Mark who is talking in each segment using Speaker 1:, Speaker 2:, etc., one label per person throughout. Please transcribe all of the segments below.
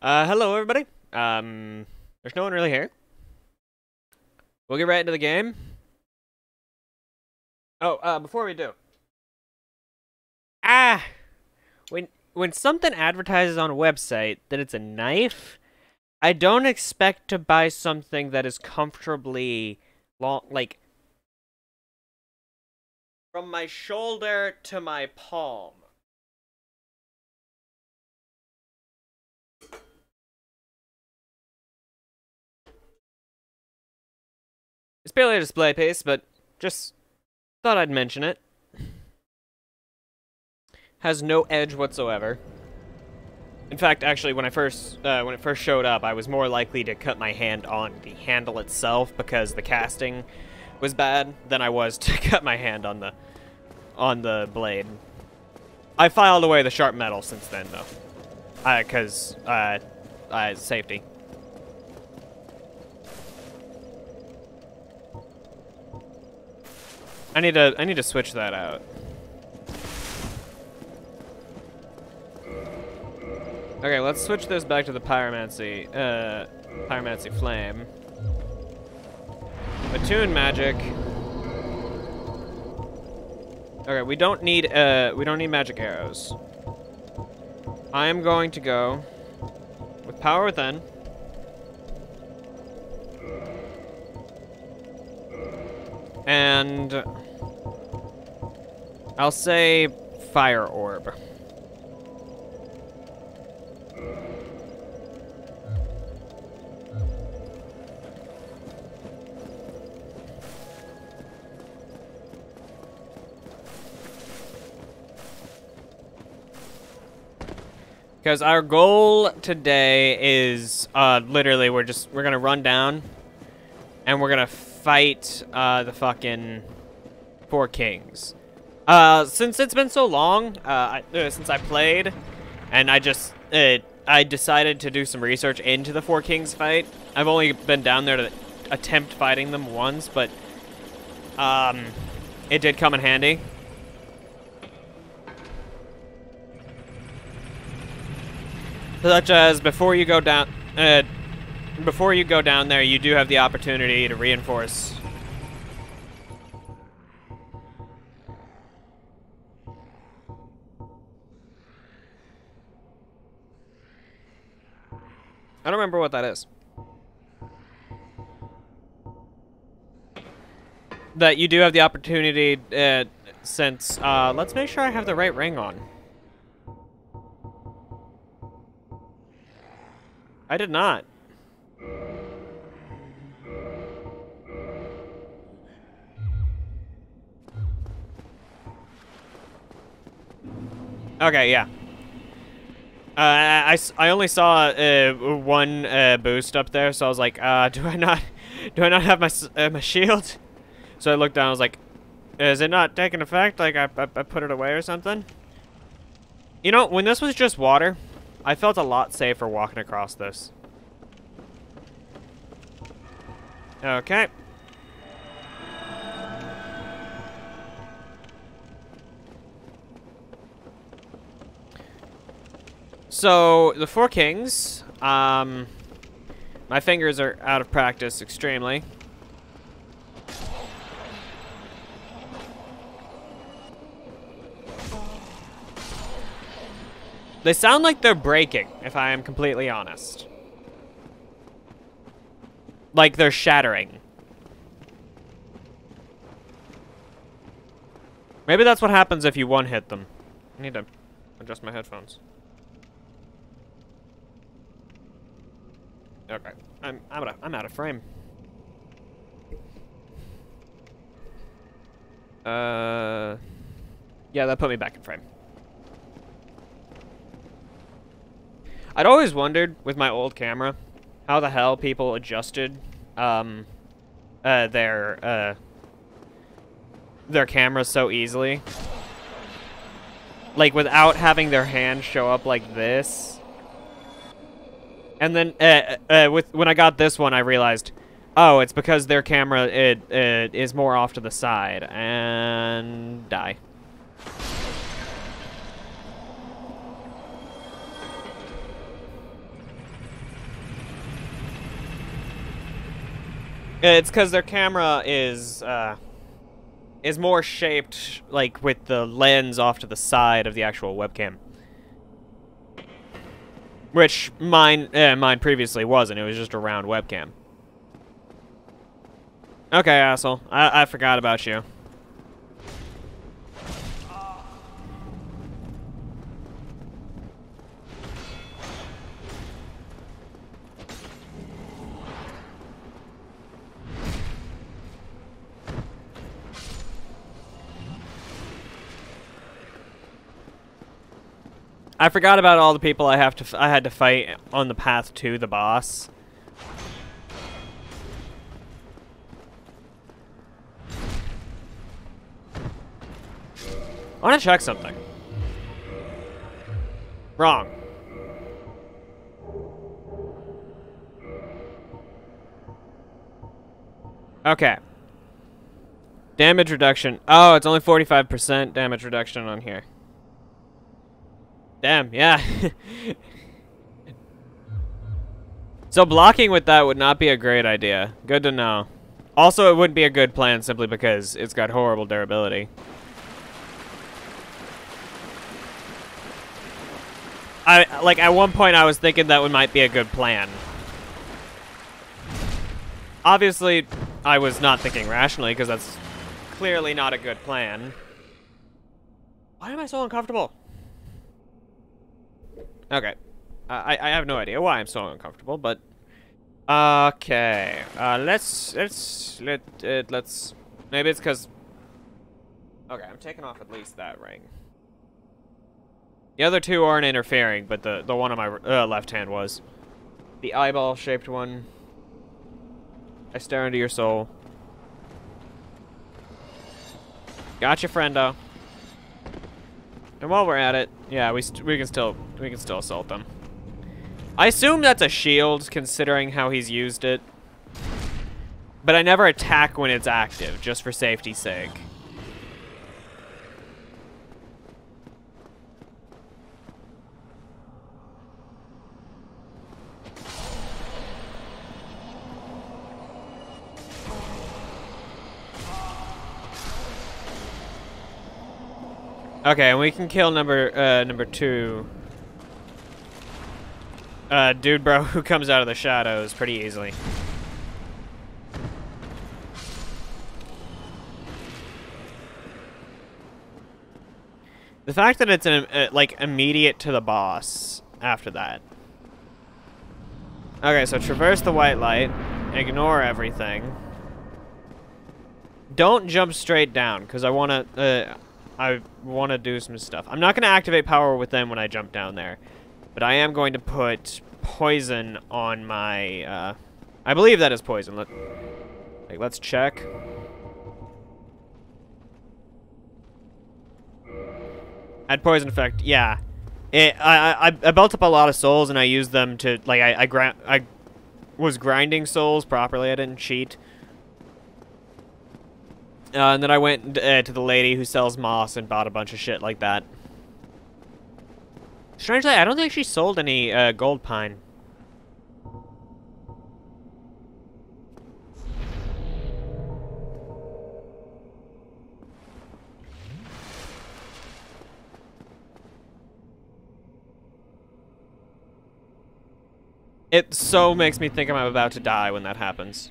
Speaker 1: Hello everybody. There's no one really here. We'll get right into the game. Oh, before we do. Ah! When something advertises on a website that it's a knife, I don't expect to buy something that is comfortably long, like, from my shoulder to my palm. It's barely a display piece, but just thought I'd mention it. Has no edge whatsoever. In fact, actually, when it first showed up, I was more likely to cut my hand on the handle itself because the casting was bad than I was to cut my hand on the blade. I filed away the sharp metal since then, though, because safety. I need to switch that out. Okay, let's switch this back to the pyromancy flame. Attune magic. Okay, we don't need magic arrows. I am going to go with power within. And I'll say fire orb. Because our goal today is literally we're gonna run down and we're gonna fight the fucking Four Kings. Since it's been so long since I played, and I decided to do some research into the Four Kings fight. I've only been down there to attempt fighting them once, but it did come in handy. Such as before you go down there, you do have the opportunity to reinforce. I don't remember what that is. That you do have the opportunity, since, let's make sure I have the right ring on. I did not. Okay, yeah. I only saw one boost up there, so I was like, do I not have my shield? So I looked down, I was like, is it not taking effect? Like I put it away or something? You know, when this was just water, I felt a lot safer walking across this. Okay. So, the Four Kings, my fingers are out of practice extremely. They sound like they're breaking, if I am completely honest. Like they're shattering. Maybe that's what happens if you one-hit them. I need to adjust my headphones. Okay, I'm out of frame. Yeah, that put me back in frame. I'd always wondered with my old camera how the hell people adjusted their cameras so easily. Like without having their hand show up like this. And then when I got this one I realized, oh, it's because their camera is more off to the side and die. It's because their camera is more shaped, like, with the lens off to the side of the actual webcam. Which mine previously wasn't. It was just a round webcam. Okay, asshole. I forgot about you. I forgot about all the people I had to fight on the path to the boss. I want to check something. Wrong. Okay. Damage reduction. Oh, it's only 45% damage reduction on here. Damn, yeah. So blocking with that would not be a great idea. Good to know. Also, it wouldn't be a good plan simply because it's got horrible durability. Like, at one point I was thinking that might be a good plan. Obviously, I was not thinking rationally, because that's clearly not a good plan. Why am I so uncomfortable? Okay. I have no idea why I'm so uncomfortable, but... Okay. Let's... Maybe it's because... Okay, I'm taking off at least that ring. The other two aren't interfering, but the one on my left hand was. The eyeball-shaped one. I stare into your soul. Gotcha, friendo. And while we're at it, yeah, we can still assault them. I assume that's a shield, considering how he's used it. But I never attack when it's active, just for safety's sake. Okay, and we can kill number 2. Dude bro who comes out of the shadows pretty easily. The fact that it's like immediate to the boss after that. Okay, so traverse the white light, ignore everything. Don't jump straight down, because I want to do some stuff. I'm not going to activate power within when I jump down there. But I am going to put poison on my... I believe that is poison. Let's check. Add poison effect. Yeah. I built up a lot of souls and I used them to... Like, I was grinding souls properly. I didn't cheat. And then I went to the lady who sells moss and bought a bunch of shit like that. Strangely, I don't think she sold any gold pine. It so makes me think I'm about to die when that happens.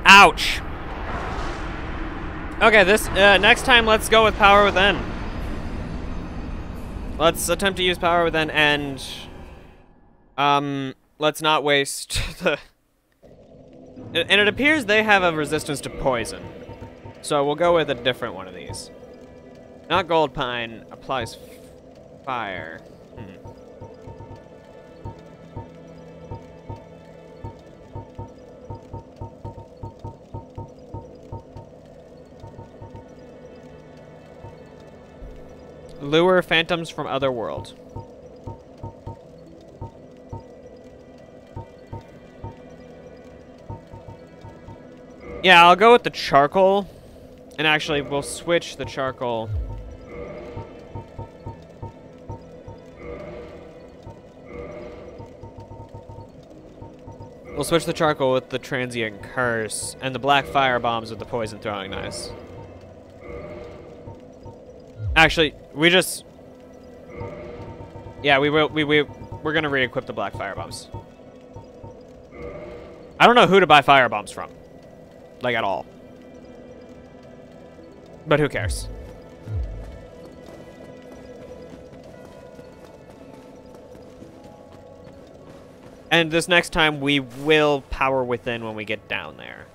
Speaker 1: Ouch! Okay, this next time let's go with power within. Let's attempt to use power within and Let's not waste the... And it appears they have a resistance to poison. So we'll go with a different one of these. Not gold pine, applies fire. Lure phantoms from other world. Yeah, I'll go with the charcoal. And actually, we'll switch the charcoal. We'll switch the charcoal with the transient curse, and the black fire bombs with the poison throwing knives. Actually, we just... Yeah, we're gonna re-equip the black fire bombs. I don't know who to buy fire bombs from. Like, at all. But who cares? And this next time, we will power within when we get down there.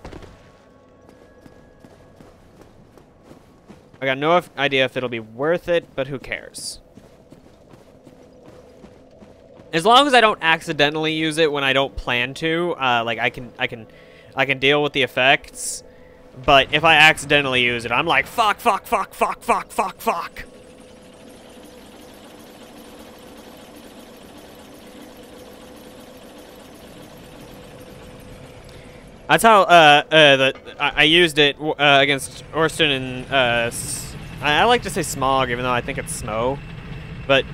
Speaker 1: I got no idea if it'll be worth it, but who cares? As long as I don't accidentally use it when I don't plan to, like I can deal with the effects. But if I accidentally use it, I'm like, fuck, fuck, fuck, fuck, fuck, fuck, fuck. That's how I used it against Orsten and I like to say Smog, even though I think it's Snow, but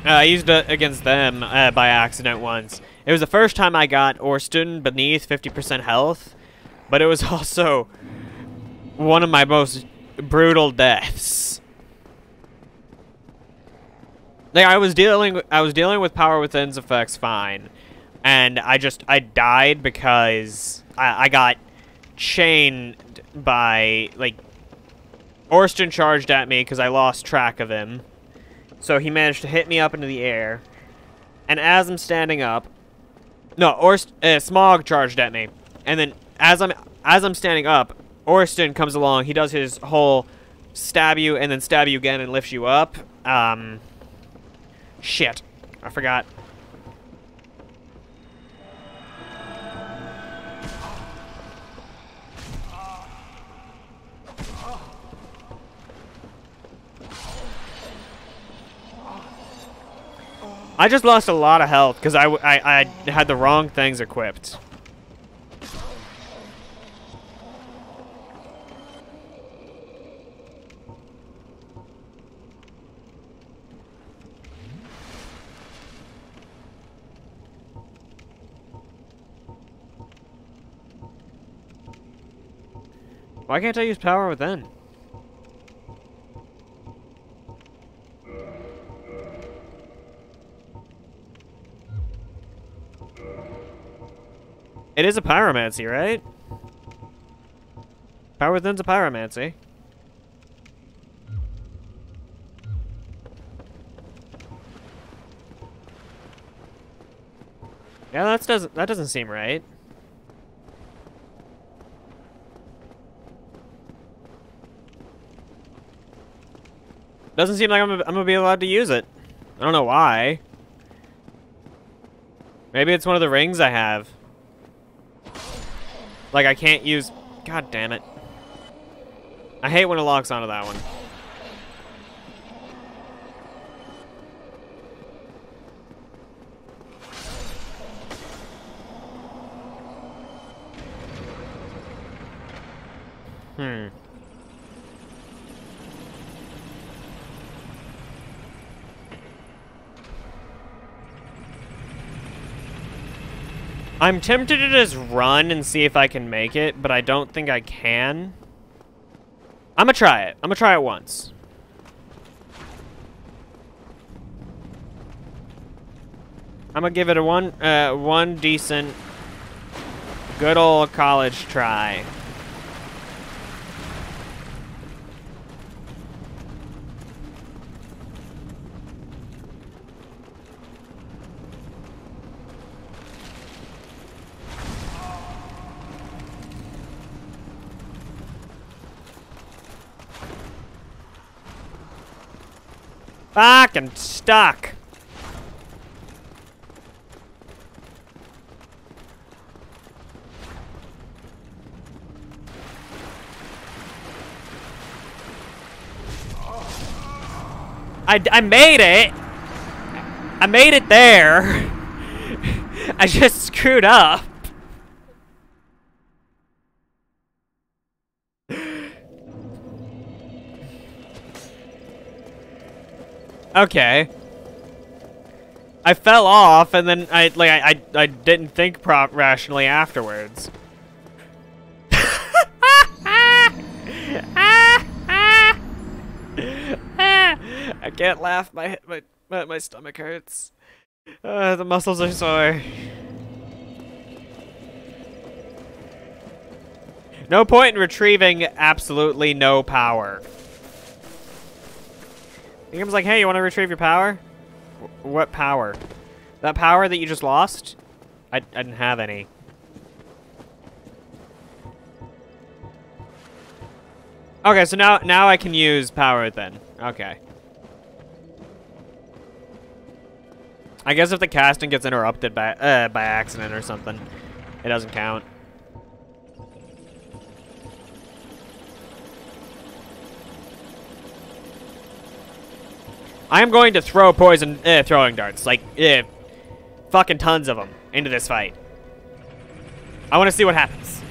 Speaker 1: I used it against them by accident once. It was the first time I got Orsten beneath 50% health, but it was also one of my most brutal deaths. Like I was dealing with Power Within's effects fine. And I died because I got chained by, like, Orsten charged at me because I lost track of him. So he managed to hit me up into the air. And as I'm standing up, no, Smog charged at me. And then as I'm standing up, Orsten comes along. He does his whole stab you and then stab you again and lifts you up. Shit, I forgot. I just lost a lot of health because I had the wrong things equipped. Why can't I use Power Within? It is a pyromancy, right? Power Within's a pyromancy. Yeah, that doesn't seem right. Doesn't seem like I'm gonna be allowed to use it. I don't know why. Maybe it's one of the rings I have. Like, I can't use... God damn it. I hate when it locks onto that one. I'm tempted to just run and see if I can make it, but I don't think I can. I'm gonna try it. I'm gonna try it once. I'm gonna give it a one decent, good old college try. Fucking stuck. I made it. I made it there. I just screwed up. Okay. I fell off, and then I didn't think rationally afterwards. I can't laugh. My stomach hurts. The muscles are sore. No point in retrieving absolutely no power. The game's like, hey, you want to retrieve your power? What power? That power that you just lost? I didn't have any. Okay, so now I can use power then. Okay. I guess if the casting gets interrupted by accident or something, it doesn't count. I am going to throw poison throwing darts, like fucking tons of them, into this fight. I want to see what happens.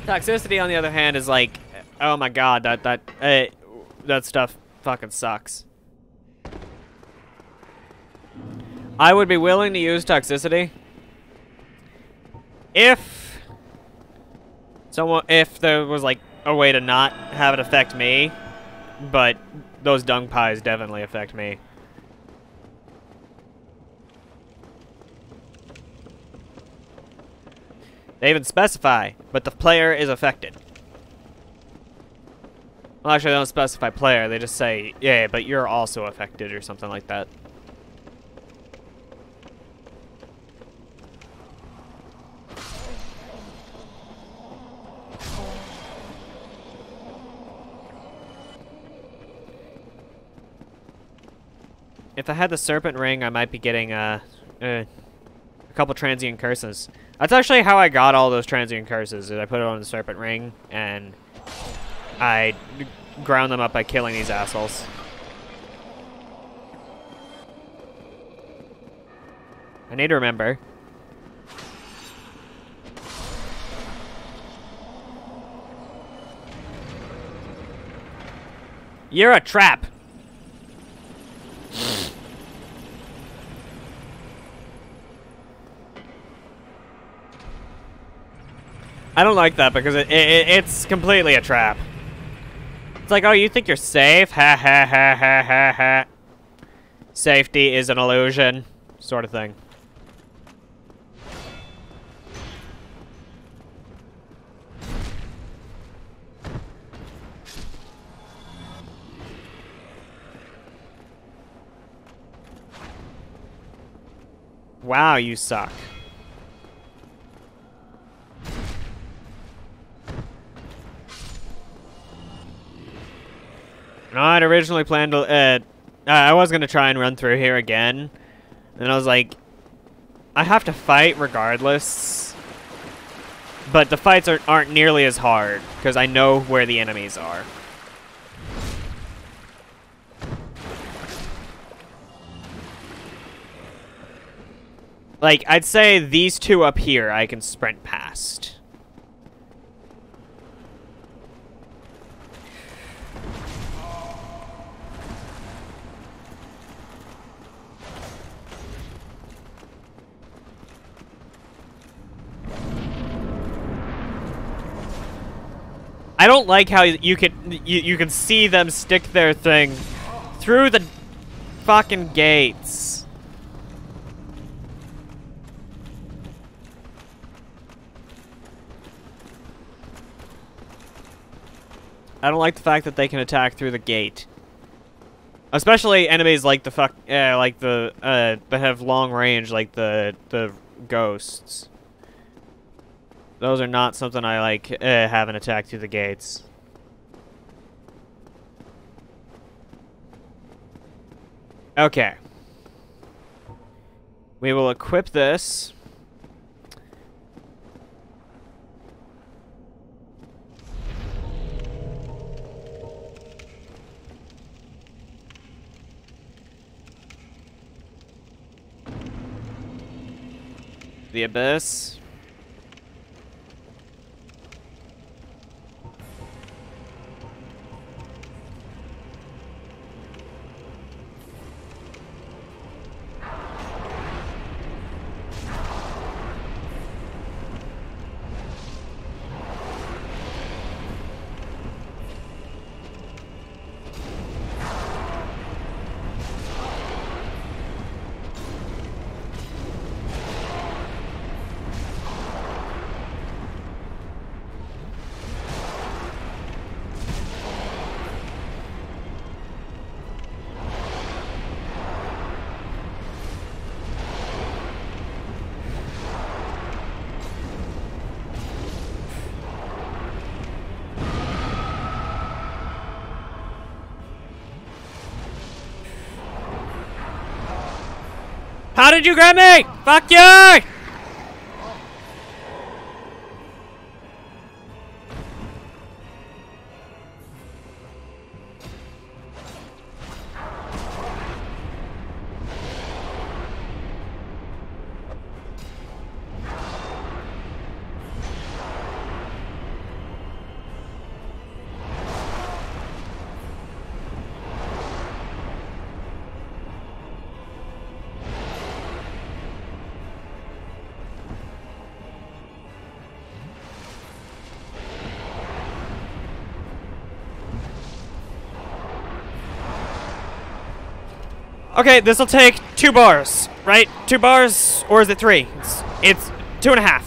Speaker 1: Toxicity, on the other hand, is like, oh my god, that stuff fucking sucks. I would be willing to use toxicity if there was like a way to not have it affect me, but those dung pies definitely affect me. They even specify, but the player is affected. Well, actually, they don't specify player. They just say, yeah, but you're also affected or something like that. If I had the serpent ring, I might be getting a couple transient curses. That's actually how I got all those transient curses. Is I put it on the serpent ring and I ground them up by killing these assholes. I need to remember. You're a trap. I don't like that because it's completely a trap. It's like, oh, you think you're safe? Ha ha ha ha ha ha. Safety is an illusion, sort of thing. Wow, you suck. No, I'd originally planned to, I was going to try and run through here again. And I was like, I have to fight regardless. But the fights aren't nearly as hard, because I know where the enemies are. Like, I'd say these two up here I can sprint past. I don't like how you can see them stick their thing through the fucking gates. I don't like the fact that they can attack through the gate, especially enemies like the that have long range, like the ghosts. Those are not something I like having attack through the gates. Okay. We will equip this. The Abyss. How did you grab me? Fuck you! Okay, this'll take 2 bars, right? 2 bars, or is it 3? It's 2.5.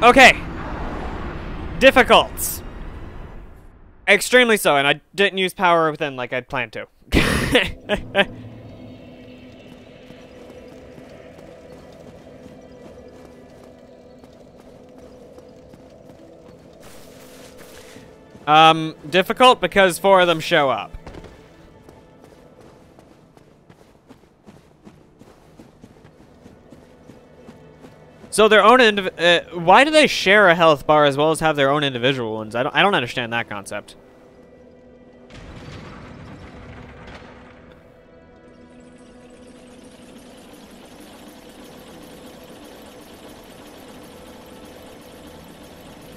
Speaker 1: Okay. Difficult. Extremely so, and I didn't use power within like I'd planned to. Difficult because 4 of them show up. So their own why do they share a health bar as well as have their own individual ones? I don't understand that concept.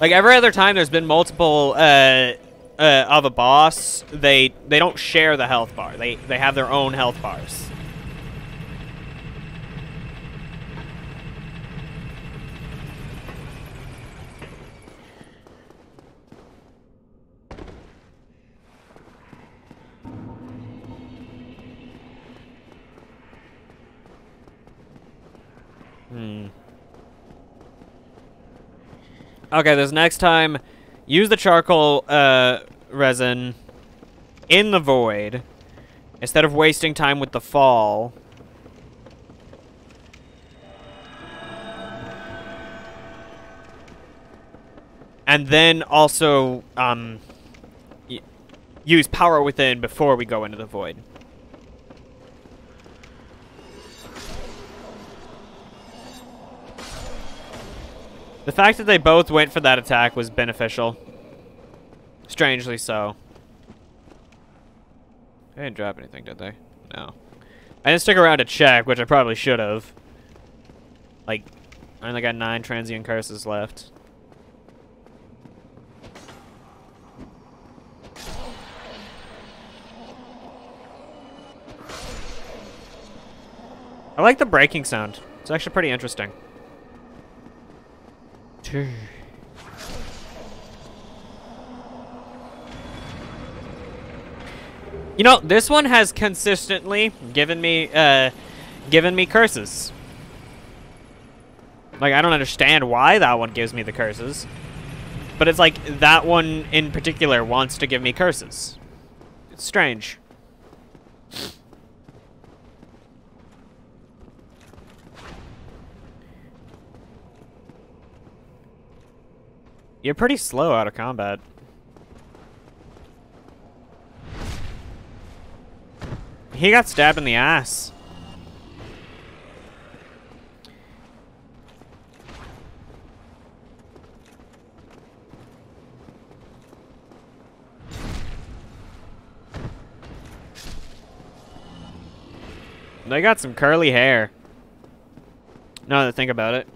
Speaker 1: Like every other time there's been multiple of a boss, they don't share the health bar. They have their own health bars. Okay, this next time, use the charcoal resin in the void instead of wasting time with the fall. And then also use power within before we go into the void. The fact that they both went for that attack was beneficial. Strangely so. They didn't drop anything, did they? No. I didn't stick around to check, which I probably should have. Like, I only got 9 transient curses left. I like the breaking sound. It's actually pretty interesting. You know, this one has consistently given me curses. Like, I don't understand why that one gives me the curses. But it's like, that one in particular wants to give me curses. It's strange. You're pretty slow out of combat. He got stabbed in the ass. They got some curly hair. Now that I think about it.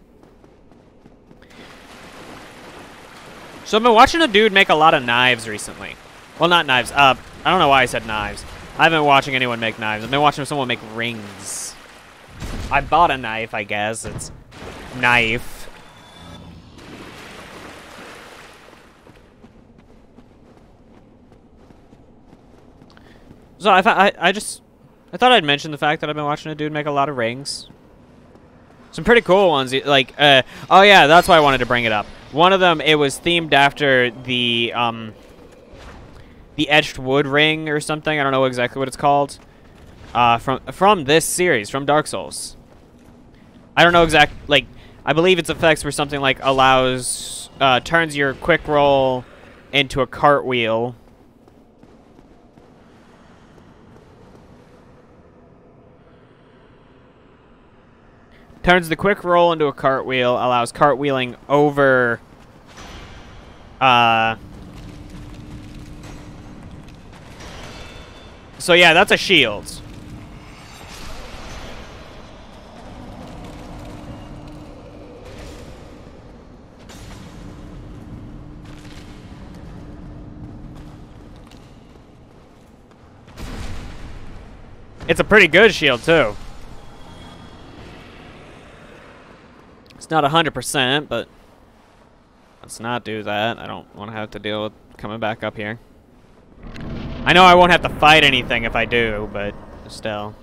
Speaker 1: So I've been watching a dude make a lot of knives recently. Well, not knives. I don't know why I said knives. I haven't been watching anyone make knives. I've been watching someone make rings. I bought a knife, I guess. It's knife. So I thought I'd mention the fact that I've been watching a dude make a lot of rings. Some pretty cool ones. Like, oh yeah, that's why I wanted to bring it up. One of them, it was themed after the etched wood ring or something. I don't know exactly what it's called. From this series, from Dark Souls. I don't know like, I believe its effects were something like allows, turns your quick roll into a cartwheel. Turns the quick roll into a cartwheel, allows cartwheeling over, so yeah, that's a shield. It's a pretty good shield, too. It's not 100%, but let's not do that. I don't want to have to deal with coming back up here. I know I won't have to fight anything if I do, but still.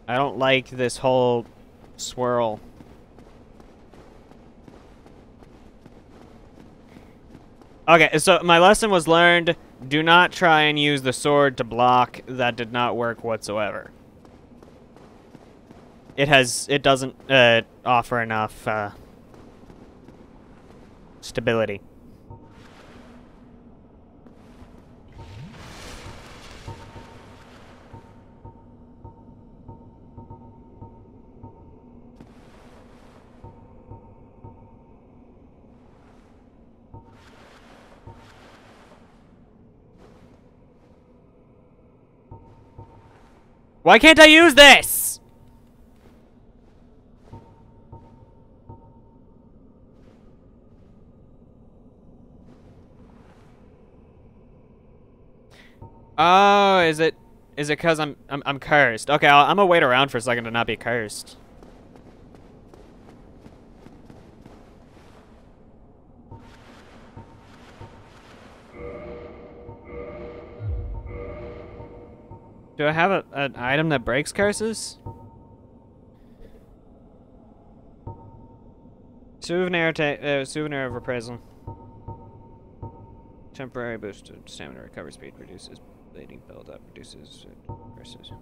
Speaker 1: I don't like this whole swirl. Okay, so my lesson was learned. Do not try and use the sword to block. That did not work whatsoever. It doesn't offer enough stability. Why can't I use this? Oh, is it because I'm cursed? Okay, I'm gonna wait around for a second to not be cursed. Do I have an item that breaks curses? Souvenir of reprisal. Temporary boost to stamina recovery speed, reduces bleeding buildup, reduces curses.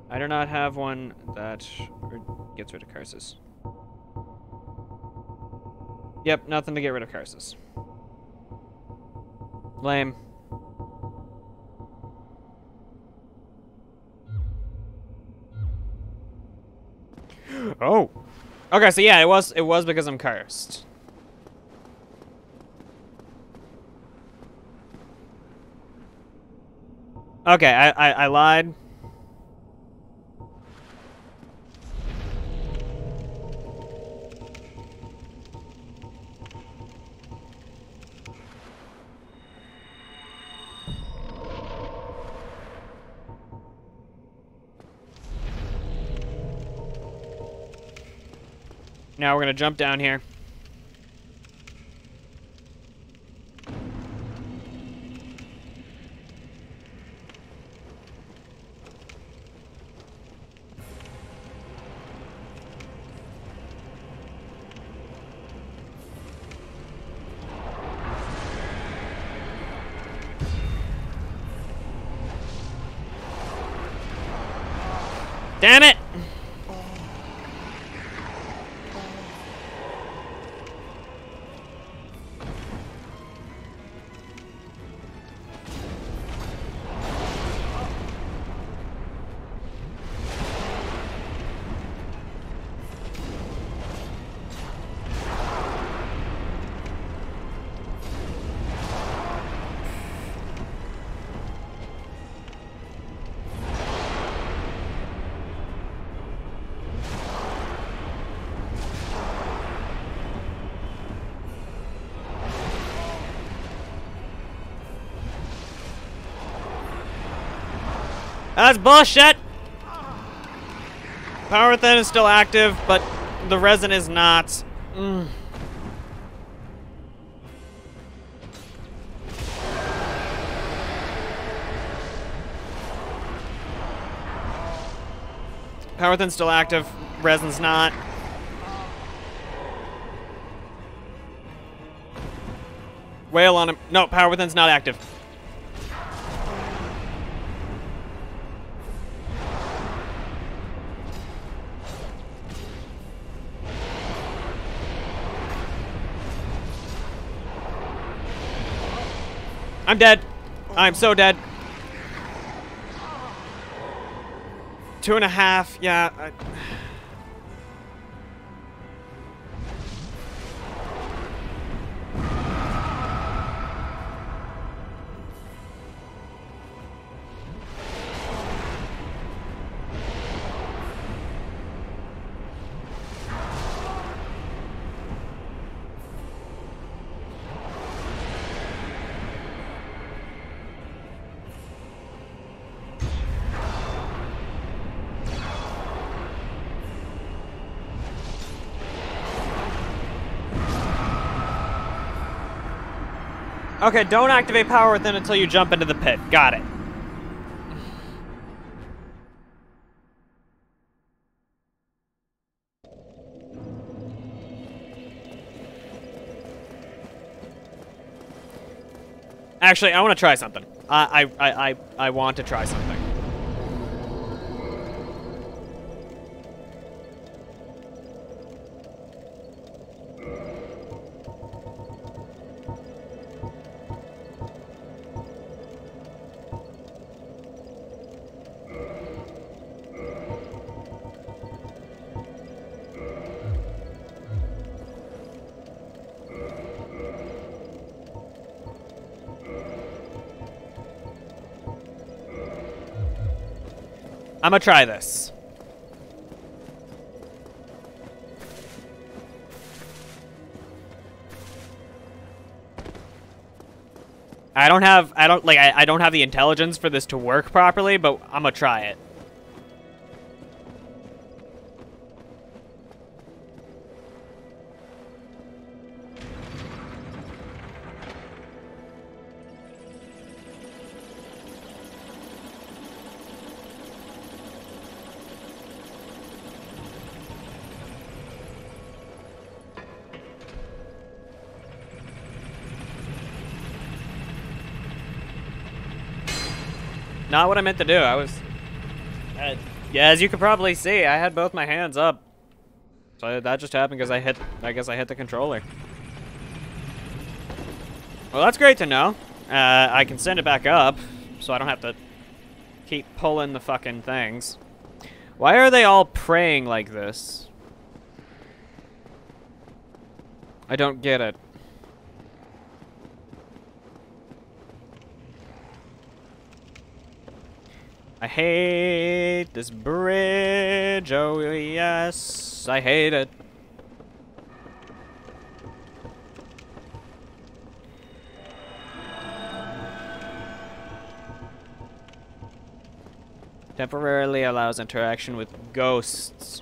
Speaker 1: I do not have one that gets rid of curses. Yep, nothing to get rid of curses. Lame. Oh. Okay, so yeah, it was because I'm cursed. Okay, I lied. Now we're gonna jump down here. Damn it! That's bullshit! Power within is still active, but the resin is not. Power within's still active, resin's not. Wail on him. No, power within's not active. I'm dead. I'm so dead. 2.5, yeah. Okay, don't activate power within until you jump into the pit. Got it. Actually, I want to try something. I want to try something. I'm gonna try this. I don't have the intelligence for this to work properly, but I'm gonna try it. Not what I meant to do. I was... yeah, as you could probably see, I had both my hands up. So that just happened because I guess I hit the controller. Well, that's great to know. I can send it back up, so I don't have to keep pulling the fucking things. Why are they all praying like this? I don't get it. I hate this bridge. Oh, yes. I hate it. Temporarily allows interaction with ghosts.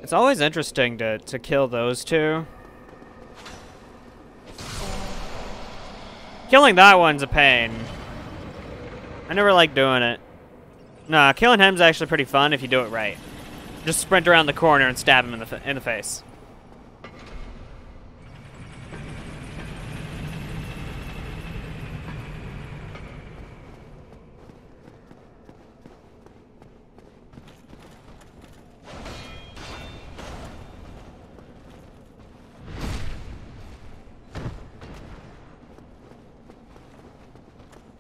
Speaker 1: It's always interesting to kill those two. Killing that one's a pain. I never like doing it. Nah, killing him's actually pretty fun if you do it right. Just sprint around the corner and stab him in the face.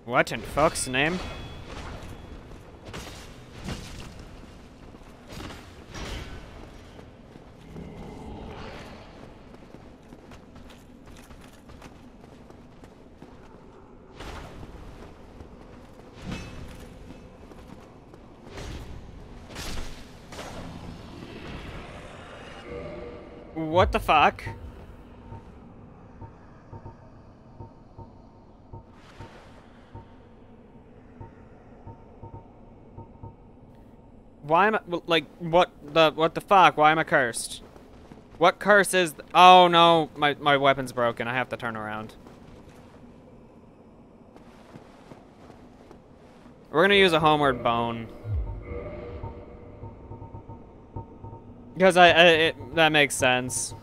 Speaker 1: What in fuck's name? What the fuck? Why am I, like, what the fuck? Why am I cursed? What curse is, oh no, my weapon's broken. I have to turn around. We're gonna use a homeward bone. Because that makes sense.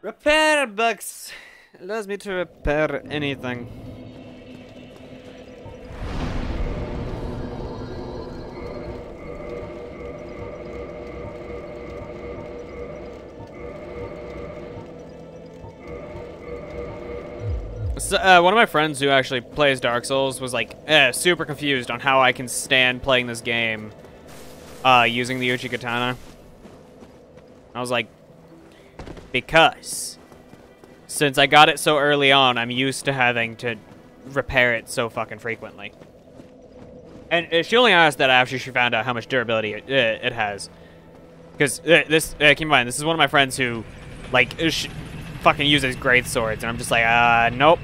Speaker 1: Repair books. Allows me to repair anything. So, one of my friends who actually plays Dark Souls was like super confused on how I can stand playing this game using the Uchi Katana. I was like, because since I got it so early on, I'm used to having to repair it so fucking frequently. And she only asked that after she found out how much durability it has. Because keep in mind, this is one of my friends who, like, fucking uses great swords, and I'm just like, nope,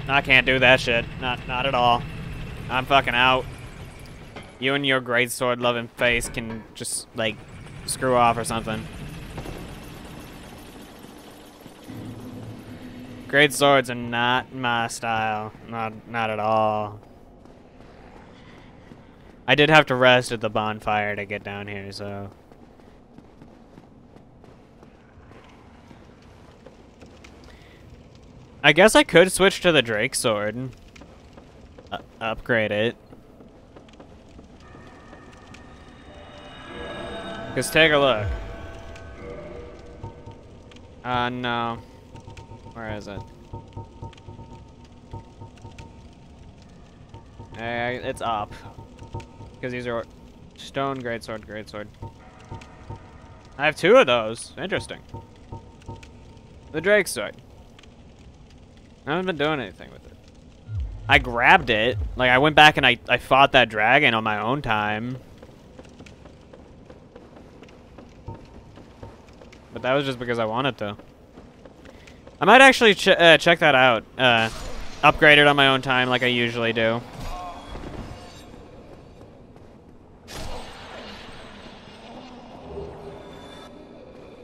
Speaker 1: I can't do that shit. Not at all. I'm fucking out. You and your great sword loving face can just, like, screw off or something. Great swords are not my style. Not at all. I did have to rest at the bonfire to get down here, so. I guess I could switch to the Drake sword. Upgrade it. Cause take a look. No. Where is it? It's up. Because these are stone, greatsword, greatsword. I have two of those. Interesting. The Drake sword. I haven't been doing anything with it. I grabbed it. Like, I went back and I fought that dragon on my own time. But that was just because I wanted to. I might actually check that out. Upgrade it on my own time like I usually do.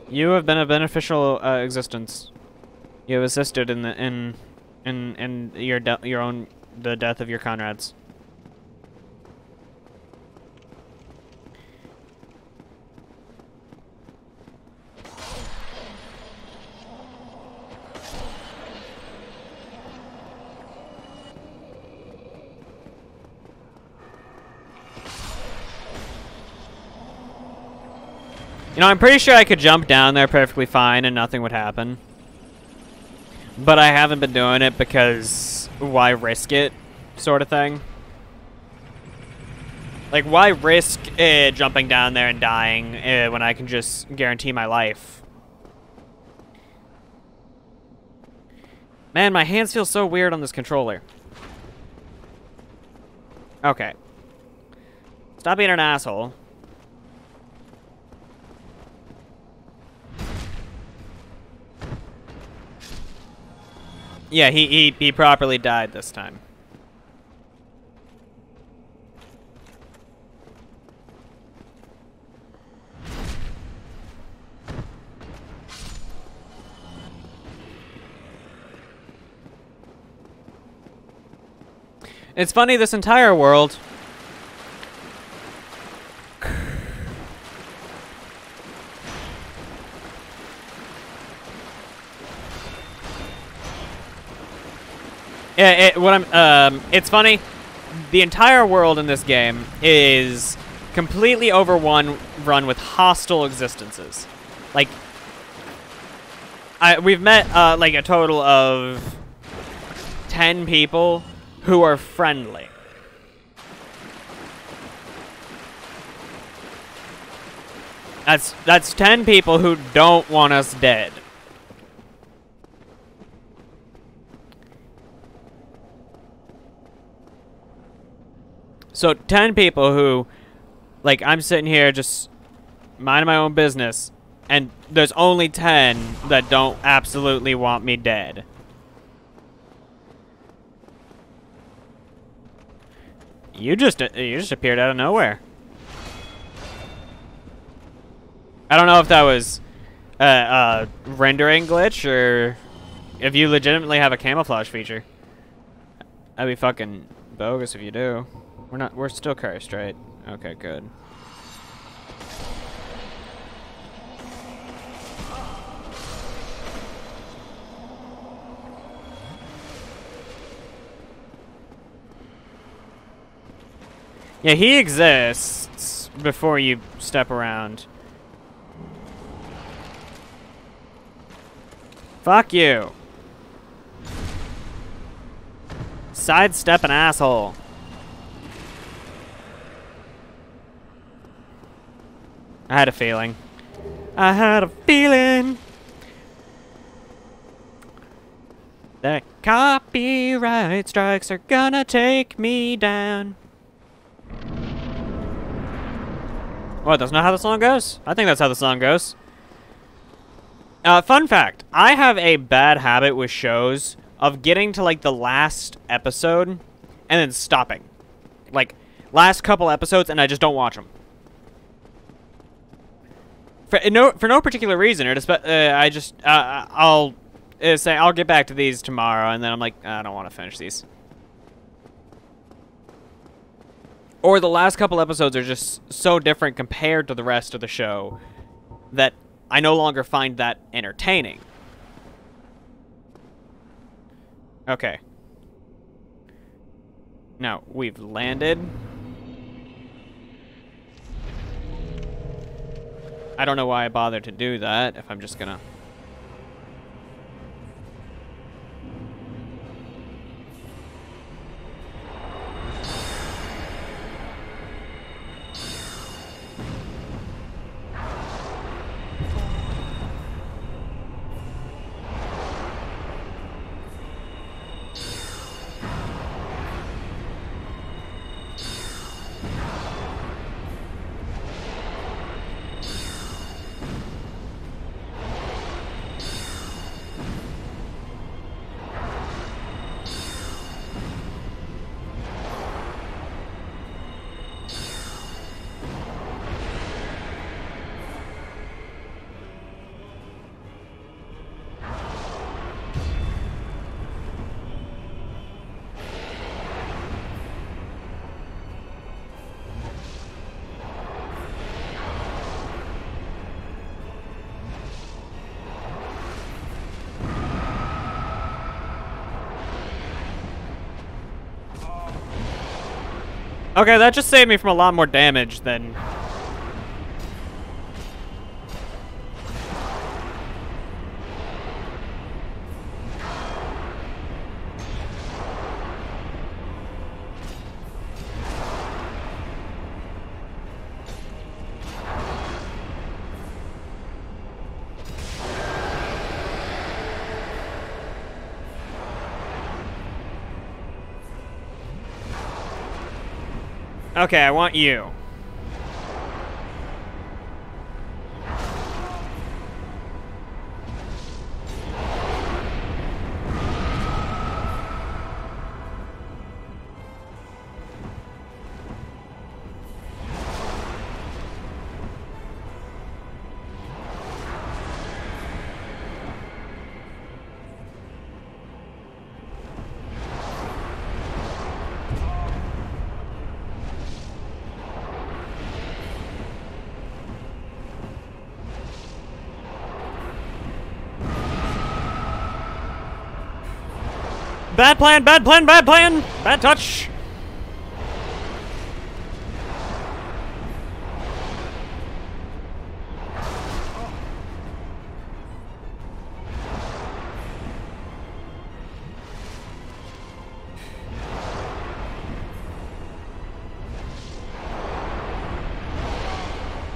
Speaker 1: You have been a beneficial existence. You have assisted in your own the death of your comrades. You know, I'm pretty sure I could jump down there perfectly fine and nothing would happen. But I haven't been doing it because why risk it, sort of thing. Like, why risk jumping down there and dying when I can just guarantee my life? Man, my hands feel so weird on this controller. Okay. Stop being an asshole. Yeah, he properly died this time. It's funny, this entire world... Yeah, it's funny. The entire world in this game is completely run with hostile existences. Like, we've met like a total of 10 people who are friendly. That's 10 people who don't want us dead. So 10 people who, like, I'm sitting here just minding my own business, and there's only 10 that don't absolutely want me dead. You just appeared out of nowhere. I don't know if that was a rendering glitch or if you legitimately have a camouflage feature. That'd be fucking bogus if you do. We're still cursed, right? Okay, good. Yeah, he exists before you step around. Fuck you. Sidestep an asshole. I had a feeling. I had a feeling that copyright strikes are gonna take me down. What, that's not how the song goes? I think that's how the song goes. Fun fact, I have a bad habit with shows of getting to, like, the last episode and then stopping. Like, last couple episodes, and I just don't watch them. For no particular reason, or just, I'll say I'll get back to these tomorrow, and then I'm like, I don't want to finish these. Or the last couple episodes are just so different compared to the rest of the show that I no longer find that entertaining. Okay. Now, we've landed. I don't know why I bothered to do that, if I'm just gonna... Okay, that just saved me from a lot more damage than... Okay, I want you. Bad plan, bad plan, bad plan! Bad touch!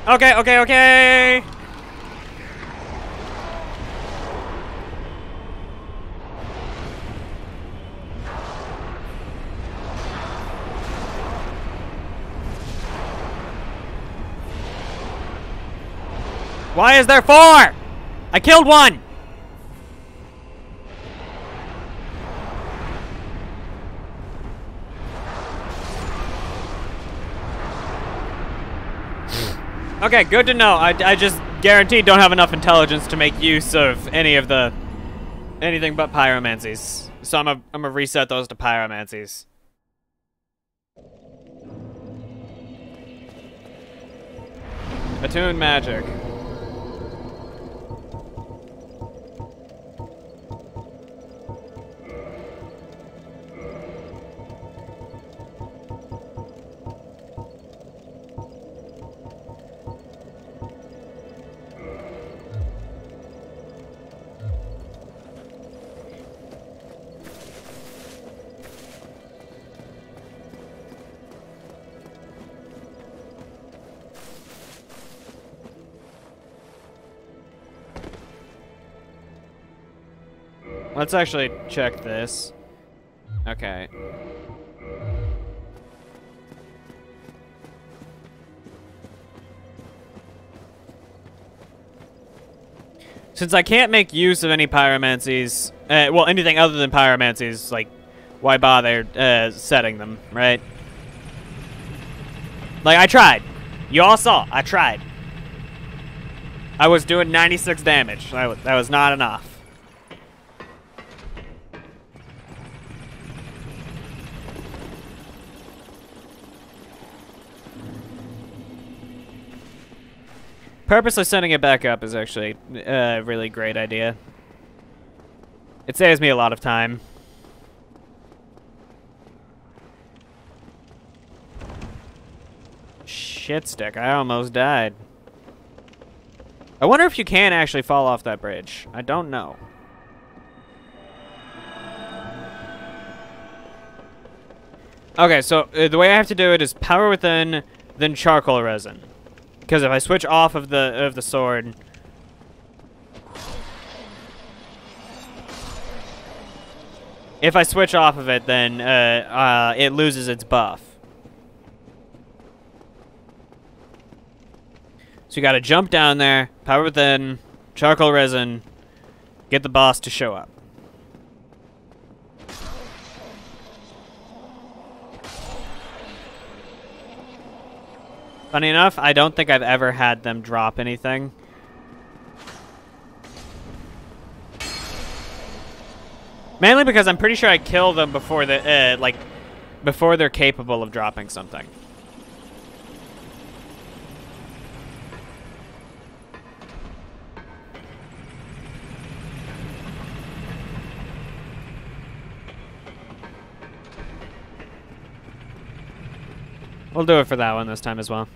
Speaker 1: Okay, okay, okay! Why is there 4? I killed 1! Okay, good to know. I just guaranteed don't have enough intelligence to make use of anything but pyromancies. So I'm gonna reset those to pyromancies. Attune magic. Let's actually check this. Okay. Since I can't make use of any pyromancies, well, anything other than pyromancies, like, why bother setting them, right? Like, I tried. You all saw. I tried. I was doing 96 damage. That was not enough. Purposely sending it back up is actually a really great idea. It saves me a lot of time. Shit stick, I almost died. I wonder if you can actually fall off that bridge. I don't know. Okay, so the way I have to do it is power within, then charcoal resin. Because if I switch off of the sword, if I switch off of it, then it loses its buff. So you got to jump down there, power within, charcoal resin, get the boss to show up. Funny enough, I don't think I've ever had them drop anything. Mainly because I'm pretty sure I kill them before before they're capable of dropping something. We'll do it for that one this time as well.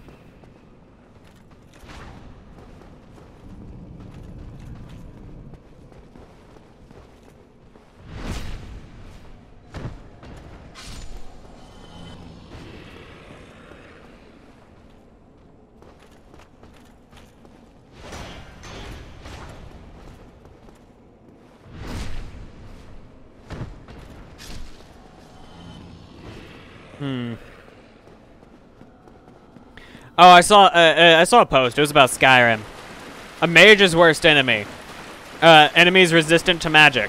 Speaker 1: Oh, I saw a post. It was about Skyrim. A mage's worst enemy. Enemies resistant to magic.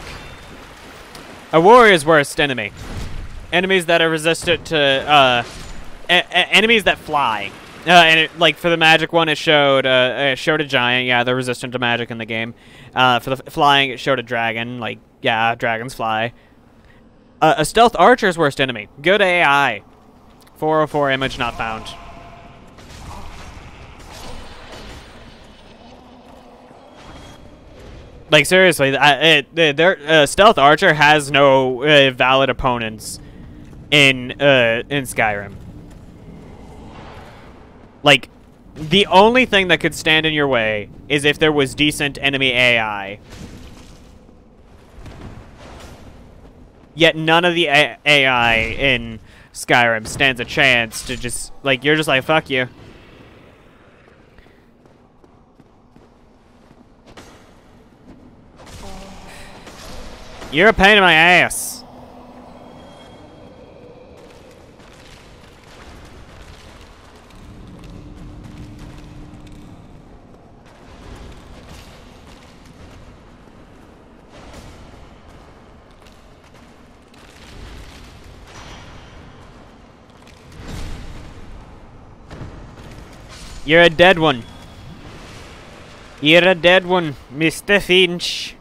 Speaker 1: A warrior's worst enemy. Enemies that are resistant to enemies that fly. And it, like for the magic one, it showed a giant. Yeah, they're resistant to magic in the game. For the flying, it showed a dragon. Like, yeah, dragons fly. A stealth archer's worst enemy. Good AI. 404 image not found. Like, seriously, their stealth archer has no valid opponents in Skyrim. Like, the only thing that could stand in your way is if there was decent enemy AI. Yet none of the AI in Skyrim stands a chance to just, like, you're just like, fuck you. You're a pain in my ass. You're a dead one. You're a dead one, Mr. Finch.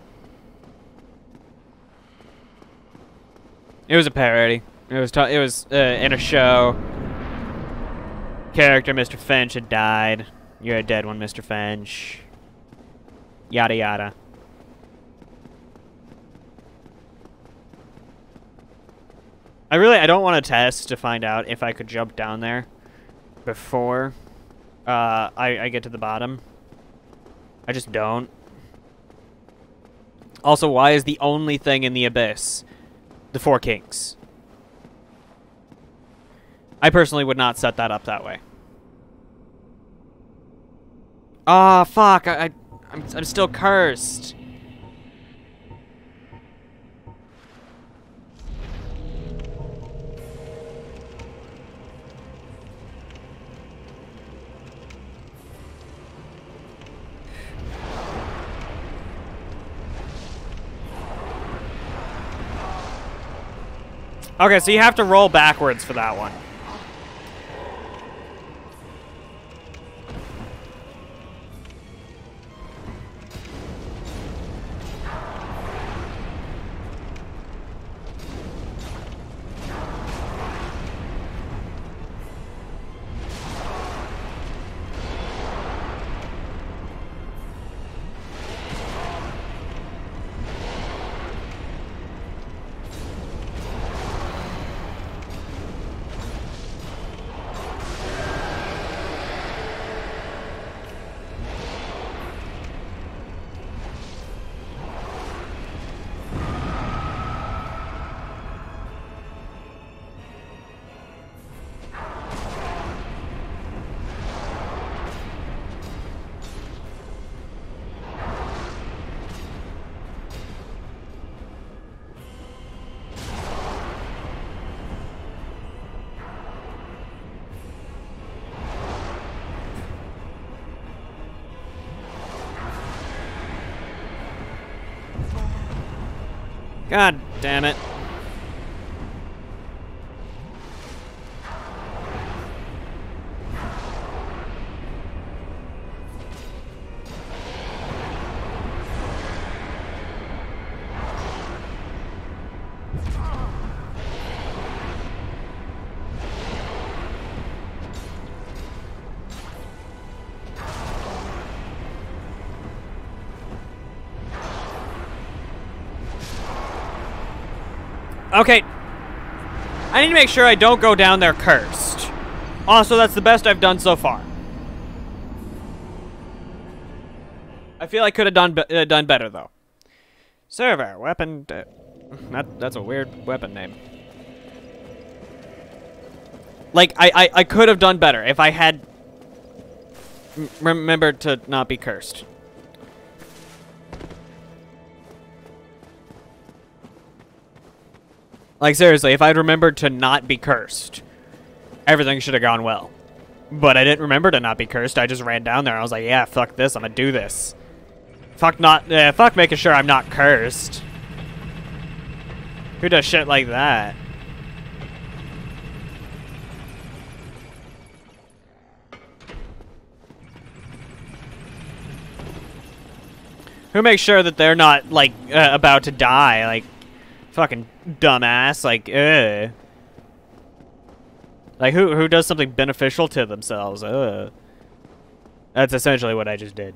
Speaker 1: It was a parody. It was in a show. Character Mr. Finch had died. You're a dead one, Mr. Finch. Yada yada. I don't want to test to find out if I could jump down there before I get to the bottom. I just don't. Also, why is the only thing in the abyss the Four Kings? I personally would not set that up that way. Ah, fuck! I'm still cursed. Okay, so you have to roll backwards for that one. God damn it. Okay. I need to make sure I don't go down there cursed. Also, that's the best I've done so far. I feel I could have done better, though. Server, weapon... that's a weird weapon name. Like, I could have done better if I had... remembered to not be cursed. Like, seriously, if I'd remembered to not be cursed, everything should have gone well. But I didn't remember to not be cursed. I just ran down there. I was like, yeah, fuck this. I'm gonna do this. Fuck making sure I'm not cursed. Who does shit like that? Who makes sure that they're not, like, about to die? Like, fucking dumbass. Like, ugh. Like, who does something beneficial to themselves? Ugh. That's essentially what I just did.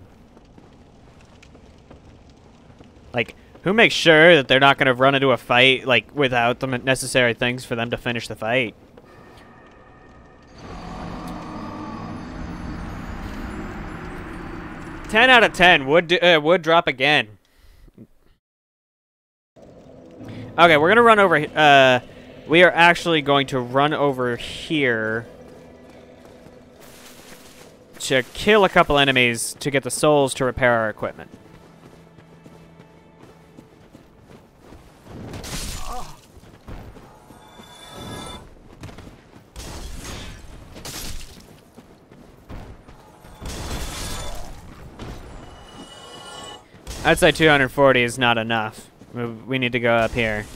Speaker 1: Like, who makes sure that they're not going to run into a fight, like, without the necessary things for them to finish the fight? Ten out of 10 would drop again. Okay, we're gonna run over. We are actually going to run over here to kill a couple enemies to get the souls to repair our equipment. I'd say 240 is not enough. We need to go up here.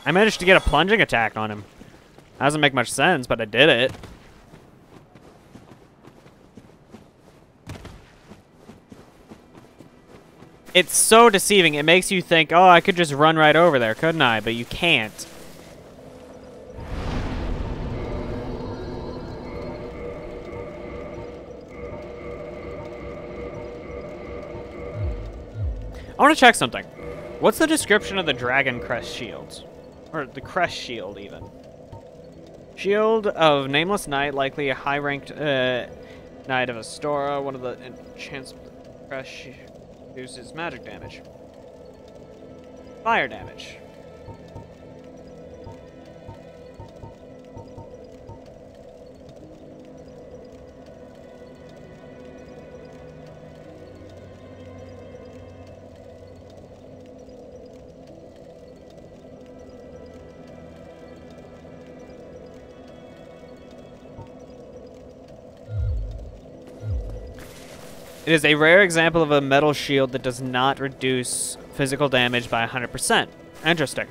Speaker 1: I managed to get a plunging attack on him. Doesn't make much sense, but I did it. It's so deceiving. It makes you think, oh, I could just run right over there, couldn't I? But you can't. I want to check something. What's the description of the dragon crest shields? Or the crest shield, even. Shield of Nameless Knight, likely a high-ranked Knight of Astora. One of the enchants of the crest shield. Reduces magic damage. Fire damage. It is a rare example of a metal shield that does not reduce physical damage by 100%. Interesting.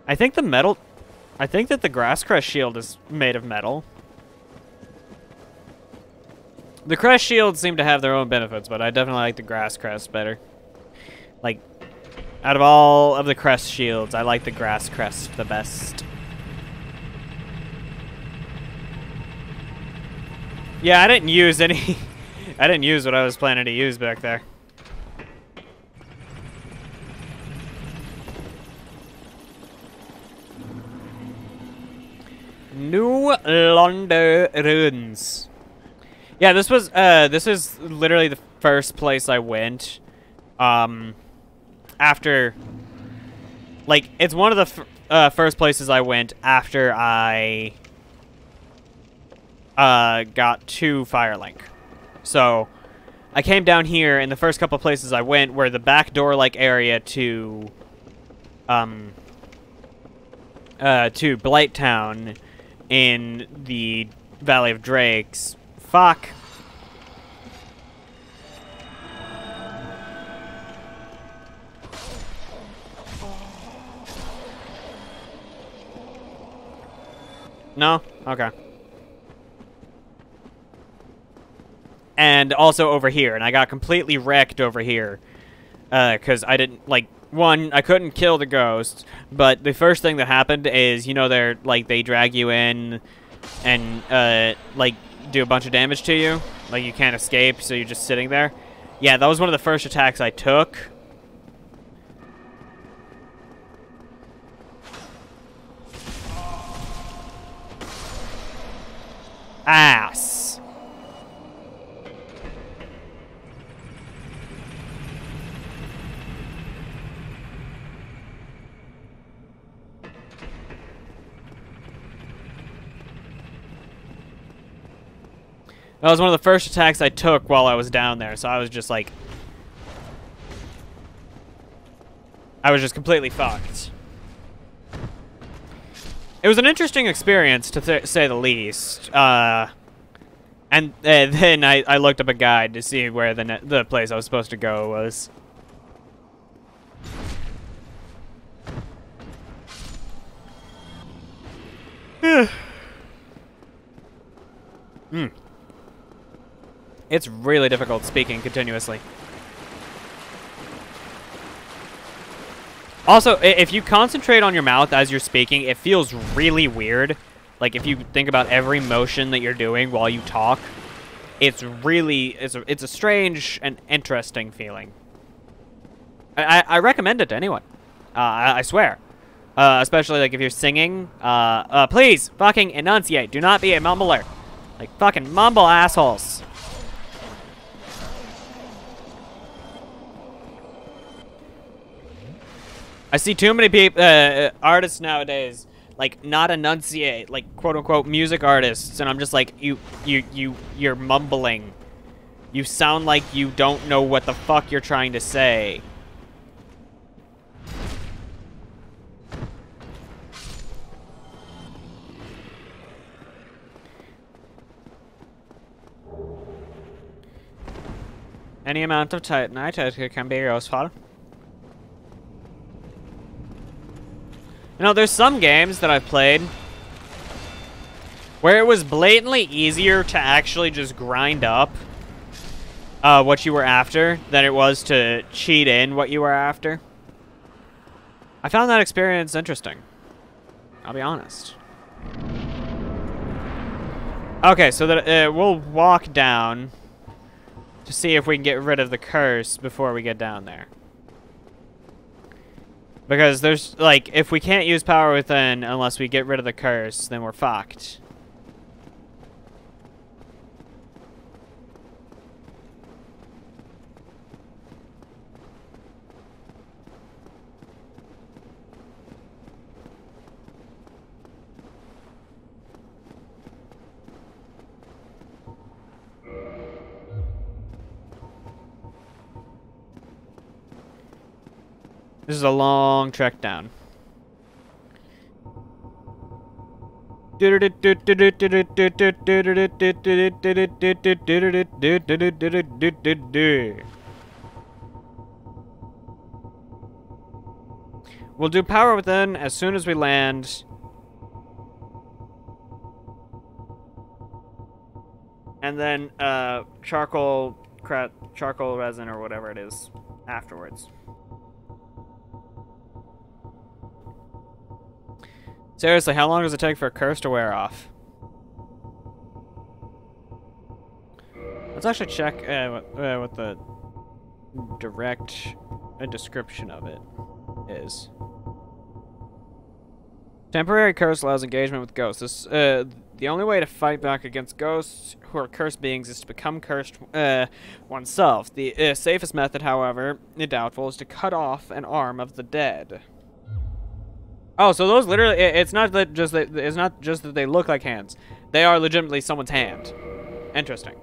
Speaker 1: I think that the grass crest shield is made of metal. The crest shields seem to have their own benefits, but I definitely like the grass crest better. Like, out of all of the crest shields, I like the grass crest the best. Yeah, I didn't use any... I didn't use what I was planning to use back there. New London ruins. Yeah, this is literally the first place I went. After... Like, it's one of the first places I went after I... got to Firelink. So, I came down here, and the first couple places I went were the back door-like area to Blighttown in the Valley of Drakes. Fuck. No? Okay. And also over here, and I got completely wrecked over here, because I didn't, like, one, I couldn't kill the ghost, but the first thing that happened is, you know, they drag you in and, like, do a bunch of damage to you. Like, you can't escape, so you're just sitting there. Yeah, that was one of the first attacks I took. Ass. That was one of the first attacks I took while I was down there, so I was just like... I was just completely fucked. It was an interesting experience, to say the least. And then I looked up a guide to see where the place I was supposed to go was. It's really difficult speaking continuously. Also, if you concentrate on your mouth as you're speaking, it feels really weird. Like, if you think about every motion that you're doing while you talk, it's really, it's a strange and interesting feeling. I recommend it to anyone. I swear. Especially, like, if you're singing. Please, fucking enunciate. Do not be a mumbler. Like, fucking mumble, assholes. I see too many people, artists nowadays, like, not enunciate, like, quote-unquote music artists, and I'm just like, you're mumbling. You sound like you don't know what the fuck you're trying to say. Any amount of titanite can be useful. You know, there's some games that I've played where it was blatantly easier to actually just grind up what you were after than it was to cheat in what you were after. I found that experience interesting. I'll be honest. Okay, so that we'll walk down to see if we can get rid of the curse before we get down there. Because there's, like, if we can't use power within unless we get rid of the curse, then we're fucked. This is a long trek down. We'll do power within as soon as we land. And then charcoal resin or whatever it is afterwards. Seriously, how long does it take for a curse to wear off? Let's actually check what the direct description of it is. Temporary curse allows engagement with ghosts. This, the only way to fight back against ghosts who are cursed beings is to become cursed oneself. The safest method, however, doubtful, is to cut off an arm of the dead. Oh, so those literally, it's not just that they look like hands. They are legitimately someone's hand. Interesting.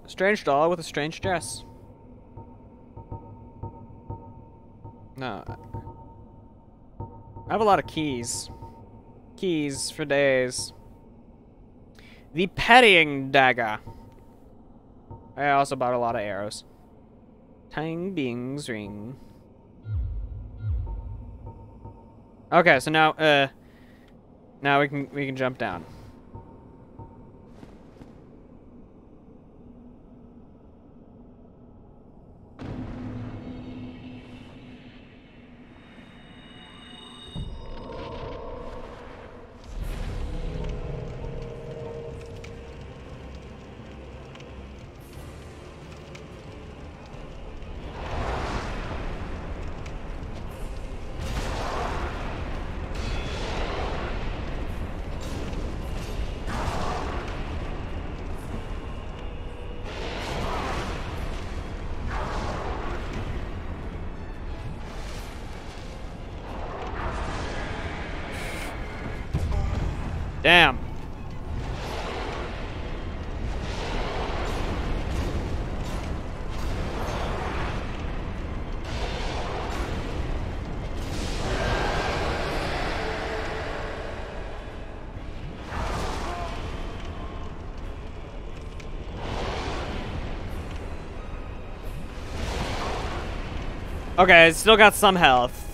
Speaker 1: A strange doll with a strange dress. No. I have a lot of keys. Keys for days. The petting dagger. I also bought a lot of arrows. Tang Bing's ring. Okay, so now now we can jump down. Damn. Okay, still got some health.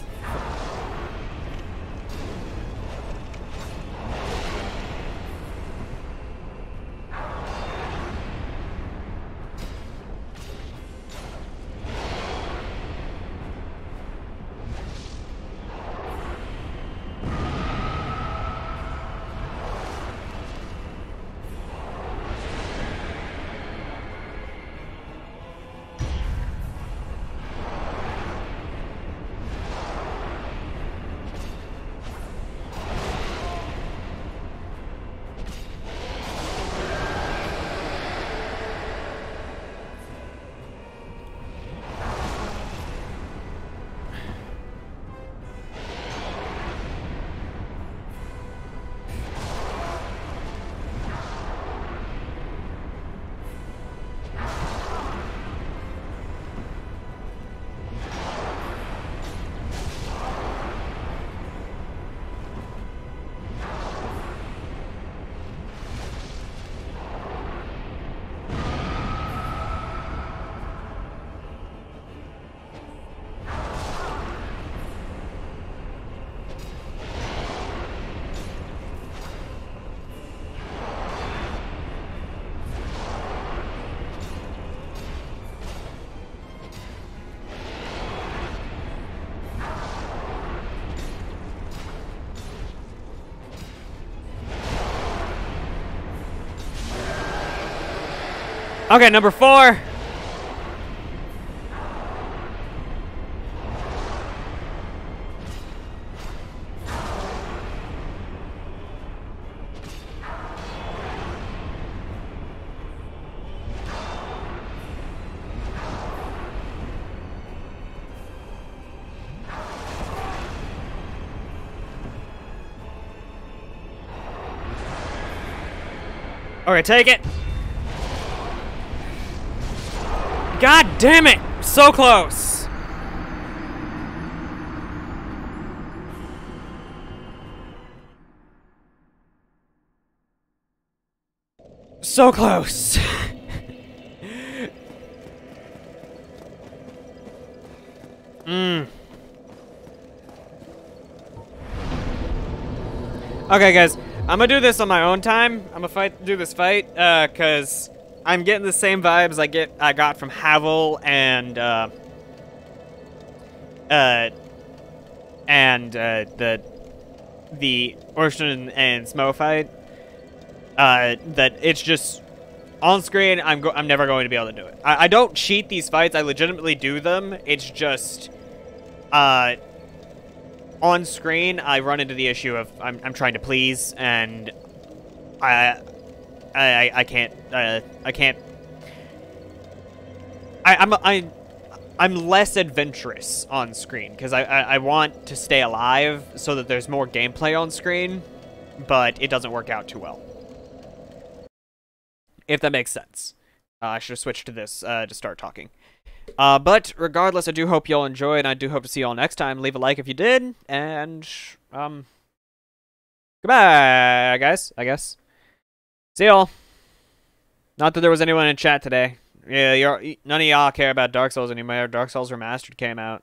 Speaker 1: Okay, number 4. Okay, take it. God damn it! So close! So close! Okay, guys. I'm gonna do this on my own time. I'm gonna do this fight, cause I'm getting the same vibes I got from Havel and the Ocean and Smo fight. That it's just on screen. I'm never going to be able to do it. I don't cheat these fights. I legitimately do them. It's just on screen I run into the issue of I'm trying to please, and I can't. I'm less adventurous on screen because I want to stay alive so that there's more gameplay on screen, but it doesn't work out too well. If that makes sense. I should have switched to this to start talking. But regardless, I do hope y'all enjoyed, and I do hope to see y'all next time. Leave a like if you did, and goodbye, guys, I guess. See y'all. Not that there was anyone in chat today. Yeah, none of y'all care about Dark Souls anymore. Dark Souls Remastered came out.